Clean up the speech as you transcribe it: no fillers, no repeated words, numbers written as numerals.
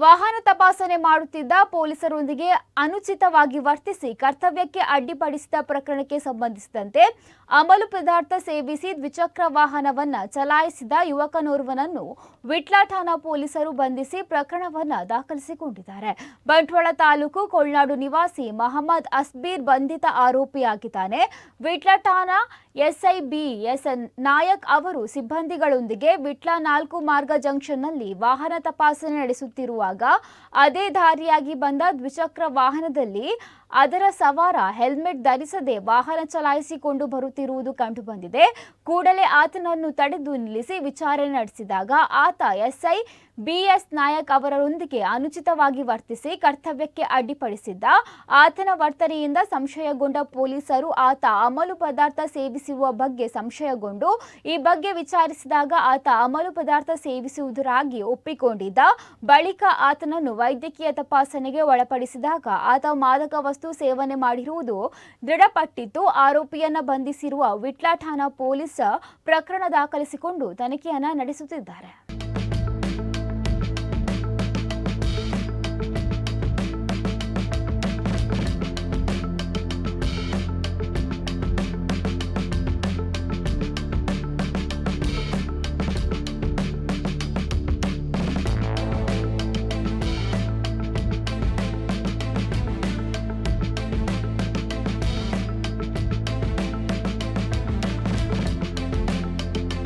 ವಾಹನ ತಪಾಸಣೆ ಮಾಡುತ್ತಿದ್ದ ಪೊಲೀಸರೊಂದಿಗೆ ಅನುಚಿತವಾಗಿ ವರ್ತಿಸಿ ಕರ್ತವ್ಯಕ್ಕೆ ಅಡ್ಡಿಪಡಿಸಿದ ಪ್ರಕರಣಕ್ಕೆ ಸಂಬಂಧಿಸಿದಂತೆ ಅಮಲು ಪದಾರ್ಥ ಸೇವಿಸಿ ದ್ವಿಚಕ್ರ ವಾಹನವನ್ನು ಚಲಾಯಿಸಿದ ಯುವಕನೋರ್ವನನ್ನು ವಿಟ್ಲ ಠಾಣಾ ಪೊಲೀಸರು ಬಂಧಿಸಿ ಪ್ರಕರಣವನ್ನು ದಾಖಲಿಸಿಕೊಂಡಿದ್ದಾರೆ. ಬಂಟ್ವಾಳ ತಾಲೂಕು ಕೊಳ್ನಾಡು ನಿವಾಸಿ ಮಹಮ್ಮದ್ ಅಸ್ಬೀರ್ ಬಂಧಿತ ಆರೋಪಿಯಾಗಿದ್ದಾನೆ. ವಿಟ್ಲ ಠಾಣಾ ಎಸ್ಐ ಬಿ.ಎಸ್. ನಾಯಕ್ ಅವರು ಸಿಬ್ಬಂದಿಗಳೊಂದಿಗೆ ವಿಟ್ಲ 4 ಮಾರ್ಗ ಜಂಕ್ಷನ್ನಲ್ಲಿ ವಾಹನ ತಪಾಸಣೆ ನಡೆಸುತ್ತಿರುವ ಅದೇ ದಾರಿಯಾಗಿ ಬಂದ ದ್ವಿಚಕ್ರ ವಾಹನದಲ್ಲಿ ಅದರ ಸವಾರ ಹೆಲ್ಮೆಟ್ ಧರಿಸದೆ ವಾಹನ ಚಲಾಯಿಸಿಕೊಂಡು ಬರುತ್ತಿರುವುದು ಕಂಡುಬಂದಿದೆ. ಕೂಡಲೇ ಆತನನ್ನು ತಡೆದು ನಿಲ್ಲಿಸಿ ವಿಚಾರಣೆ ನಡೆಸಿದಾಗ ಆತ ಎಸ್ಐ ಬಿ.ಎಸ್. ನಾಯಕ್ ಅವರೊಂದಿಗೆ ಅನುಚಿತವಾಗಿ ವರ್ತಿಸಿ ಕರ್ತವ್ಯಕ್ಕೆ ಅಡ್ಡಿಪಡಿಸಿದ್ದ. ಆತನ ವರ್ತನೆಯಿಂದ ಸಂಶಯಗೊಂಡ ಪೊಲೀಸರು ಆತ ಅಮಲು ಪದಾರ್ಥ ಸೇವಿಸುವ ಬಗ್ಗೆ ಸಂಶಯಗೊಂಡು ಈ ಬಗ್ಗೆ ವಿಚಾರಿಸಿದಾಗ ಆತ ಅಮಲು ಪದಾರ್ಥ ಸೇವಿಸುವುದರಾಗಿ ಒಪ್ಪಿಕೊಂಡಿದ್ದ. ಬಳಿಕ ಆತನನ್ನು ವೈದ್ಯಕೀಯ ತಪಾಸಣೆಗೆ ಒಳಪಡಿಸಿದಾಗ ಆತ ಮಾದಕ ವಸ್ತು ಸೇವನೆ ಮಾಡಿರುವುದು ದೃಢಪಟ್ಟಿತ್ತು. ಆರೋಪಿಯನ್ನ ಬಂಧಿಸಿರುವ ವಿಟ್ಲ ಠಾಣಾ ಪೊಲೀಸ್ ಪ್ರಕರಣ ದಾಖಲಿಸಿಕೊಂಡು ತನಿಖೆಯನ್ನ ನಡೆಸುತ್ತಿದ್ದಾರೆ.